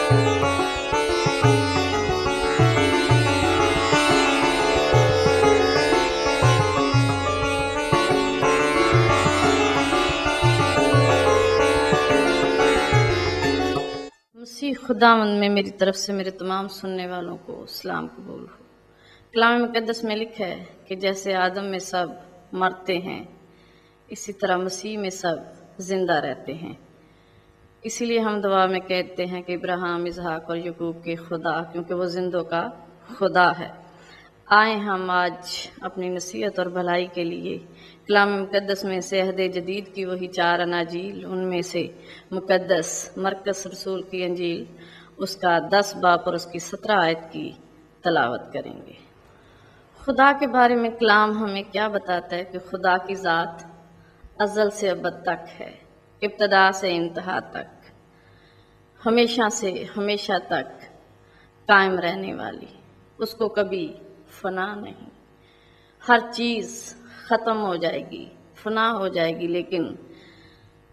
मसीह खुदावंद में मेरी तरफ से मेरे तमाम सुनने वालों को सलाम कबूल हो। कलाम मुक़द्दस में लिखा है कि जैसे आदम में सब मरते हैं, इसी तरह मसीह में सब जिंदा रहते हैं। इसीलिए हम दुआ में कहते हैं कि इब्राहिम, इसहाक और याकूब के खुदा, क्योंकि वो जिंदों का खुदा है। आए हम आज अपनी नसीहत और भलाई के लिए कलाम मुक़द्दस में से अहद जदीद की वही 4 अनाजील, उनमें से मुक़द्दस मरकस रसूल की अंजील, उसका 10 बाब और उसकी 17 आयत की तलावत करेंगे। खुदा के बारे में कलाम हमें क्या बताता है कि खुदा की ज़ात अज़ल से अबद तक है, इब्तदा से इंतहा तक, हमेशा से हमेशा तक कायम रहने वाली, उसको कभी फना नहीं। हर चीज़ ख़त्म हो जाएगी, फना हो जाएगी, लेकिन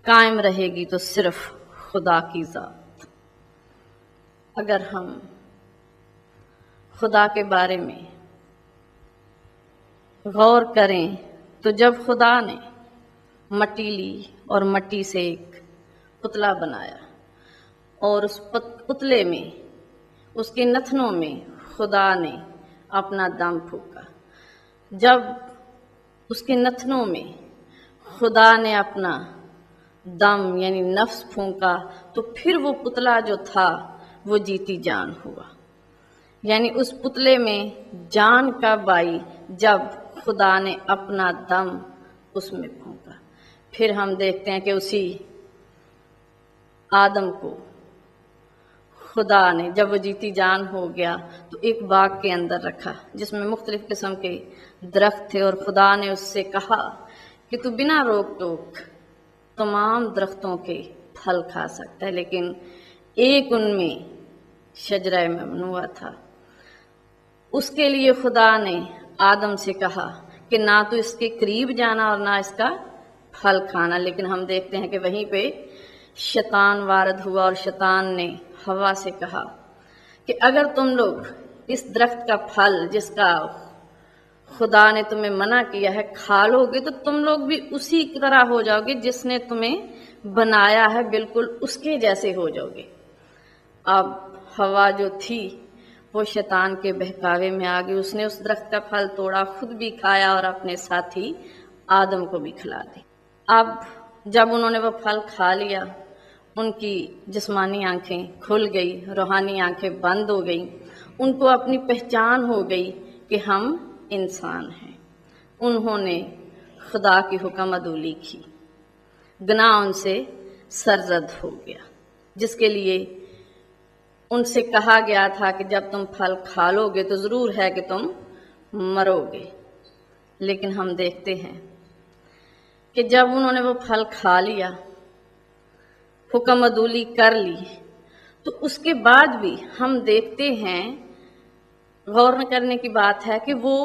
कायम रहेगी तो सिर्फ खुदा की ज़ात। अगर हम खुदा के बारे में गौर करें तो जब खुदा ने मट्टी ली और मट्टी से एक पुतला बनाया और उस पुतले में, उसके नथनों में खुदा ने अपना दम फूंका। जब उसके नथनों में खुदा ने अपना दम यानी नफ्स फूंका तो फिर वो पुतला जो था वो जीती जान हुआ। यानी उस पुतले में जान कब आई? जब खुदा ने अपना दम उसमें फूंका। फिर हम देखते हैं कि उसी आदम को खुदा ने, जब वो जीती जान हो गया, तो एक बाग के अंदर रखा जिसमें मुख्तलिफ किस्म के दरख्त थे, और खुदा ने उससे कहा कि तू बिना रोक टोक तमाम दरख्तों के फल खा सकता है, लेकिन एक उनमें शजरा ममनुआ था। उसके लिए खुदा ने आदम से कहा कि ना तो इसके करीब जाना और ना इसका फल खाना। लेकिन हम देखते हैं कि वहीं पे शैतान वारद हुआ और शैतान ने हवा से कहा कि अगर तुम लोग इस दरख्त का फल जिसका खुदा ने तुम्हें मना किया है खा लोगे तो तुम लोग भी उसी की तरह हो जाओगे जिसने तुम्हें बनाया है, बिल्कुल उसके जैसे हो जाओगे। अब हवा जो थी वो शैतान के बहकावे में आ गई। उसने उस दरख्त का फल तोड़ा, खुद भी खाया और अपने साथी आदम को भी खिला दी। अब जब उन्होंने वो फल खा लिया, उनकी जिस्मानी आंखें खुल गई, रूहानी आंखें बंद हो गई। उनको अपनी पहचान हो गई कि हम इंसान हैं। उन्होंने खुदा की हुक्म अदूली की, गुनाह उनसे सरजद हो गया, जिसके लिए उनसे कहा गया था कि जब तुम फल खा लोगे तो ज़रूर है कि तुम मरोगे। लेकिन हम देखते हैं कि जब उन्होंने वो फल खा लिया, हुक्म अदूली कर ली, तो उसके बाद भी हम देखते हैं, गौर करने की बात है कि वो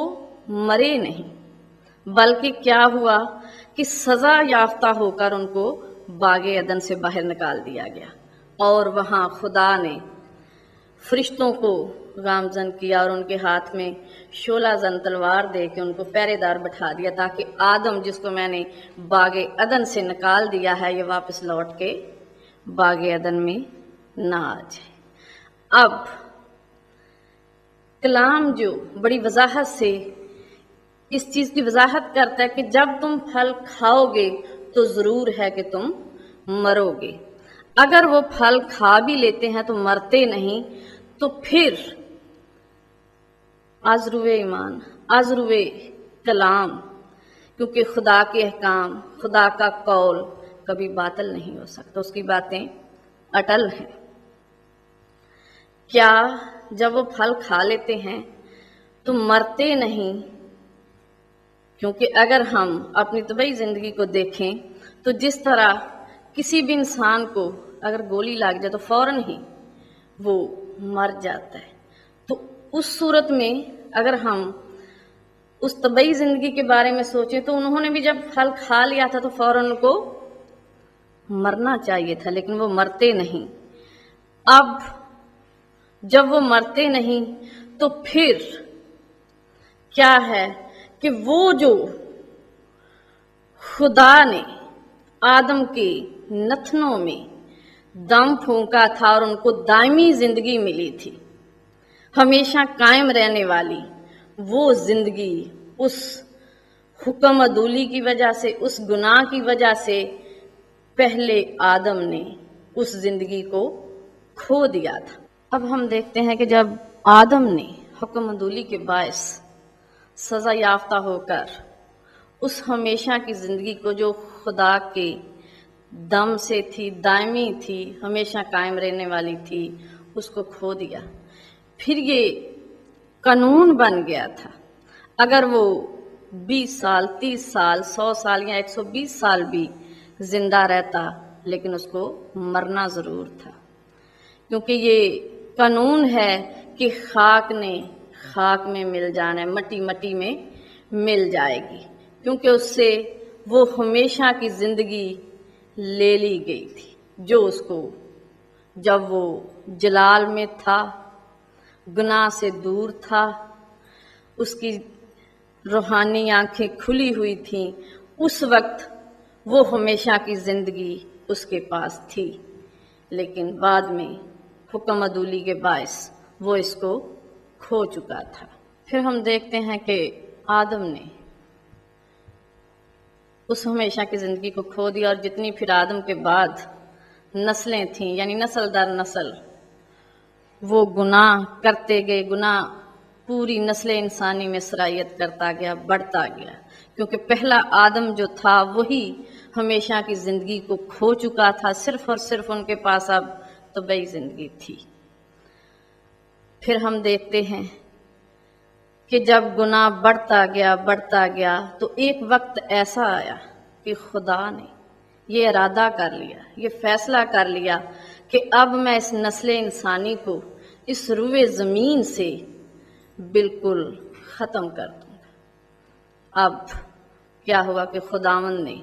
मरे नहीं, बल्कि क्या हुआ कि सज़ा याफ्ता होकर उनको बागे अदन से बाहर निकाल दिया गया। और वहाँ खुदा ने फरिश्तों को गामजन किया और उनके हाथ में 16 जन तलवार दे के उनको पहरेदार बैठा दिया, ताकि आदम, जिसको मैंने बागे अदन से निकाल दिया है, ये वापस लौट के बागे अदन में ना आ जाए। अब कलाम जो बड़ी वजाहत से इस चीज़ की वजाहत करता है कि जब तुम फल खाओगे तो ज़रूर है कि तुम मरोगे। अगर वो फल खा भी लेते हैं तो मरते नहीं, तो फिर आज़रुए ईमान, आज़रुए कलाम, क्योंकि खुदा के अहकाम, खुदा का कौल कभी बातिल नहीं हो सकता, उसकी बातें अटल हैं। क्या जब वो फल खा लेते हैं तो मरते नहीं? क्योंकि अगर हम अपनी तबई जिंदगी को देखें तो जिस तरह किसी भी इंसान को अगर गोली लग जाए तो फौरन ही वो मर जाता है, तो उस सूरत में अगर हम उस तबई जिंदगी के बारे में सोचें तो उन्होंने भी जब फल खा लिया था तो फौरन उनको मरना चाहिए था, लेकिन वो मरते नहीं। अब جب وہ مرتے نہیں تو پھر کیا ہے کہ وہ جو خدا نے آدم کے نتنوں میں دم پھونکا تھا اور ان کو دائمی زندگی ملی تھی، ہمیشہ قائم رہنے والی، وہ زندگی اس حکم عدولی کی وجہ سے، اس گناہ کی وجہ سے پہلے آدم نے اس زندگی کو کھو دیا تھا۔ اب ہم دیکھتے ہیں کہ جب آدم نے حکم عدولی کے باعث سزا یافتہ ہو کر اس ہمیشہ کی زندگی کو جو خدا کے دم سے تھی، دائمی تھی، ہمیشہ قائم رہنے والی تھی، اس کو کھو دیا، پھر یہ قانون بن گیا تھا اگر وہ 20 سال، 30 سال، 100 سال یا 120 سال بھی زندہ رہتا، لیکن اس کو مرنا ضرور تھا، کیونکہ یہ قانون ہے کہ خاک نے خاک میں مل جانا ہے، مٹی مٹی میں مل جائے گی، کیونکہ اس سے وہ ہمیشہ کی زندگی لے لی گئی تھی جو اس کو جب وہ جلال میں تھا، گناہ سے دور تھا، اس کی روحانی آنکھیں کھلی ہوئی تھیں، اس وقت وہ ہمیشہ کی زندگی اس کے پاس تھی، لیکن بعد میں حکم عدولی کے باعث وہ اس کو کھو چکا تھا۔ پھر ہم دیکھتے ہیں کہ آدم نے اس ہمیشہ کی زندگی کو کھو دیا، اور جتنی پھر آدم کے بعد نسلیں تھیں، یعنی نسل در نسل وہ گناہ کرتے گئے، گناہ پوری نسل انسانی میں سرایت کرتا گیا، بڑھتا گیا، کیونکہ پہلا آدم جو تھا وہی ہمیشہ کی زندگی کو کھو چکا تھا، صرف اور صرف ان کے پاس اب طبعی زندگی تھی۔ پھر ہم دیکھتے ہیں کہ جب گناہ بڑھتا گیا تو ایک وقت ایسا آیا کہ خدا نے یہ ارادہ کر لیا، یہ فیصلہ کر لیا کہ اب میں اس نسل انسانی کو اس روئے زمین سے بالکل ختم کر دوں گا۔ اب کیا ہوا کہ خداوند نے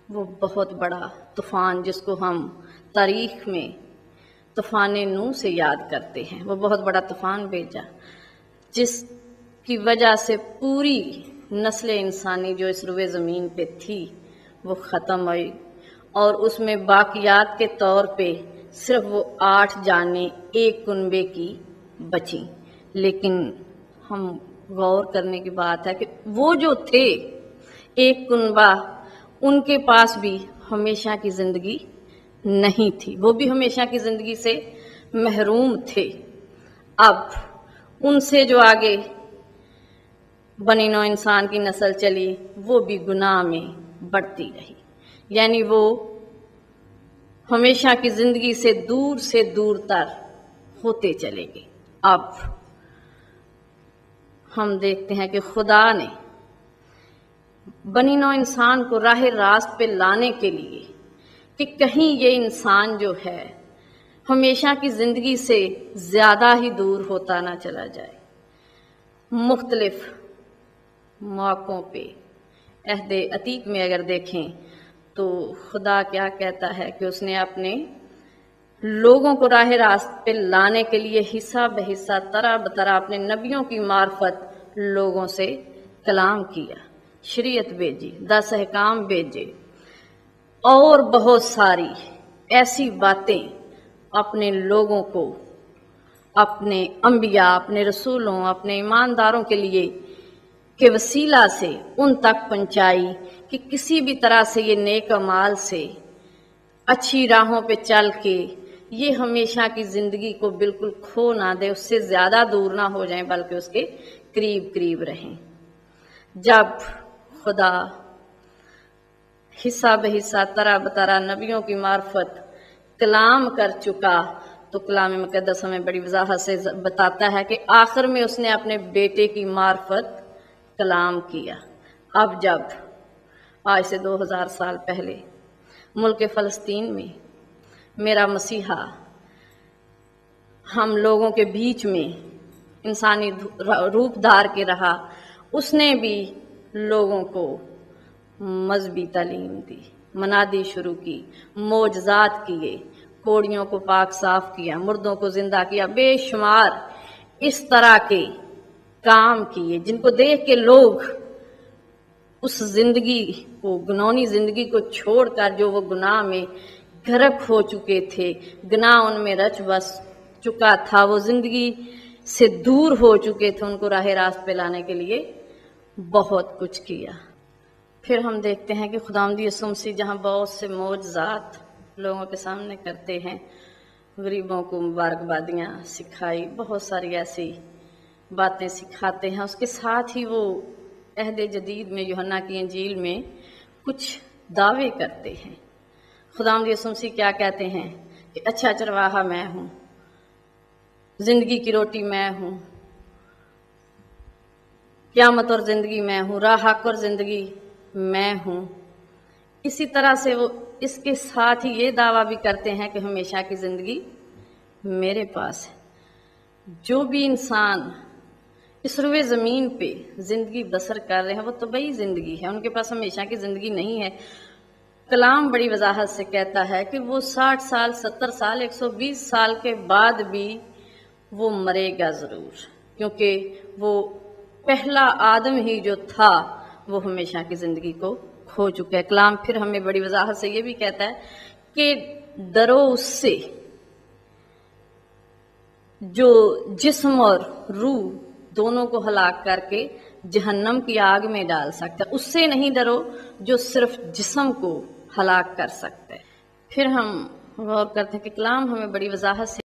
وہ بہت بڑا طوفان، جس کو ہم تاریخ میں طوفان نوح سے یاد کرتے ہیں، وہ بہت بڑا طوفان بھیجا، جس کی وجہ سے پوری نسل انسانی جو اس روئے زمین پہ تھی وہ ختم ہوئی، اور اس میں باقیات کے طور پہ صرف وہ 8 جانیں ایک کنبے کی بچیں، لیکن ہم غور کرنے کی بات ہے کہ وہ جو تھے ایک کنبہ، ان کے پاس بھی ہمیشہ کی زندگی نہیں تھی، وہ بھی ہمیشہ کی زندگی سے محروم تھے۔ اب ان سے جو آگے بنی نوع انسان کی نسل چلی وہ بھی گناہ میں بڑھتی رہی، یعنی وہ ہمیشہ کی زندگی سے دور تر ہوتے چلے گئے۔ اب ہم دیکھتے ہیں کہ خدا نے بنی نوع انسان کو راہ راست پہ لانے کے لیے کہ کہیں یہ انسان جو ہے ہمیشہ کی زندگی سے زیادہ ہی دور ہوتا نہ چلا جائے، مختلف موقعوں پہ عہد عتیق میں اگر دیکھیں تو خدا کیا کہتا ہے کہ اس نے اپنے لوگوں کو راہ راست پہ لانے کے لیے حصہ بحصہ، طرح بطرح اپنے نبیوں کی معرفت لوگوں سے کلام کیا، شریعت بھیجی، 10 احکام بھیجے، اور بہت ساری ایسی باتیں اپنے لوگوں کو، اپنے انبیاء، اپنے رسولوں، اپنے ایمانداروں کے لیے کے وسیلہ سے ان تک پہنچائی کہ کسی بھی طرح سے یہ نیک اعمال سے اچھی راہوں پہ چل کے یہ ہمیشہ کی زندگی کو بالکل کھو نہ دے، اس سے زیادہ دور نہ ہو جائیں بلکہ اس کے قریب رہیں۔ جب خدا حصہ بحصہ، طرح بطرح نبیوں کی معرفت کلام کر چکا تو کلام مقدس ہمیں بڑی وضاحت سے بتاتا ہے کہ آخر میں اس نے اپنے بیٹے کی معرفت کلام کیا۔ اب جب آج سے 2000 سال پہلے ملک فلسطین میں میرا مسیحا ہم لوگوں کے بیچ میں انسانی روپ دھار کے رہا، اس نے بھی لوگوں کو مذہبی تعلیم دی، منادی شروع کی، معجزات کیے، कोड़ियों को पाक साफ किया, मुर्दों को जिंदा किया, बेशुमार इस तरह के काम किए जिनको देख के लोग उस जिंदगी को, गुनौनी जिंदगी को छोड़कर, जो वो गुनाह में गर्क हो चुके थे, गुनाह उनमें रच बस चुका था, वो जिंदगी से दूर हो चुके थे, उनको राह रास्त पे लाने के लिए बहुत कुछ किया। फिर हम देखते हैं कि खुदावंद यीशु मसीह जहाँ बहुत से मौजज़ात लोगों के सामने करते हैं, गरीबों को मुबारकबादियाँ सिखाई, बहुत सारी ऐसी बातें सिखाते हैं, उसके साथ ही वो अहद जदीद में यूहन्ना की इंजील में कुछ दावे करते हैं। खुदावंद यीशु मसीह क्या कहते हैं कि अच्छा चरवाहा मैं हूँ, जिंदगी की रोटी मैं हूँ, क़यामत और जिंदगी मैं हूँ, राह हक और जिंदगी मैं हूँ। इसी तरह से वो इसके साथ ही ये दावा भी करते हैं कि हमेशा की जिंदगी मेरे पास है। जो भी इंसान इस रुए ज़मीन पे जिंदगी बसर कर रहे हैं वो तो बड़ी जिंदगी है, उनके पास हमेशा की जिंदगी नहीं है। कलाम बड़ी वजाहत से कहता है कि वो 60 साल, 70 साल, 120 साल के बाद भी वो मरेगा ज़रूर, क्योंकि वो पहला आदम ही जो था वो हमेशा की ज़िंदगी को खो चुका है। कलाम फिर हमें बड़ी वजाहत से ये भी कहता है कि डरो उससे जो जिस्म और रूह दोनों को हलाक करके जहन्नम की आग में डाल सकता है, उससे नहीं डरो जो सिर्फ जिस्म को हलाक कर सकता है। फिर हम गौर करते हैं कि कलाम हमें बड़ी वजाहत से